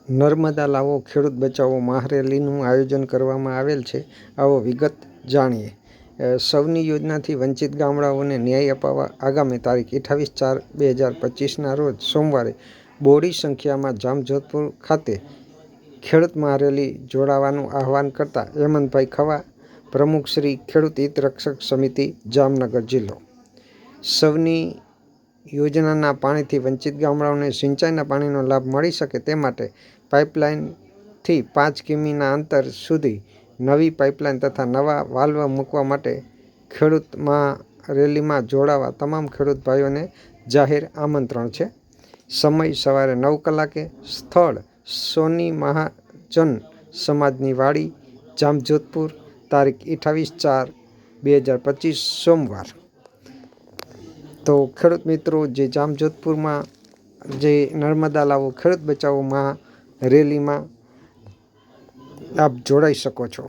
નર્મદા લાવો ખેડૂત બચાવો મહારેલીનું આયોજન કરવામાં આવેલ છે. આવો વિગત જાણીએ. સૌની યોજનાથી વંચિત ગામડાઓને ન્યાય અપાવવા આગામી તારીખ 28/4/2025ના રોજ સોમવારે બહોળી સંખ્યામાં જામજોધપુર ખાતે ખેડૂત મહારેલી જોડાવાનું આહવાન કરતા હેમંતભાઈ ખવા, પ્રમુખ શ્રી ખેડૂત હિત રક્ષક સમિતિ, જામનગર જિલ્લો. સૌની યોજનાના પાણીથી વંચિત ગામડાઓને સિંચાઈના પાણીનો લાભ મળી શકે તે માટે પાઇપલાઇનથી 5 કિમીના અંતર સુધી નવી પાઇપલાઇન તથા નવા વાલ્વ મૂકવા માટે ખેડૂત મહારેલીમાં જોડાવા તમામ ખેડૂત ભાઈઓને જાહેર આમંત્રણ છે. સમય સવારે 9 કલાકે. સ્થળ સોની મહાજન સમાજની વાડી, જામજોધપુર. તારીખ 28/4/2025 સોમવાર. તો ખેડૂત મિત્રો, જે જામજોધપુરમાં જે નર્મદા લાવો ખેડૂત બચાવો રેલીમાં આપ જોડાઈ શકો છો.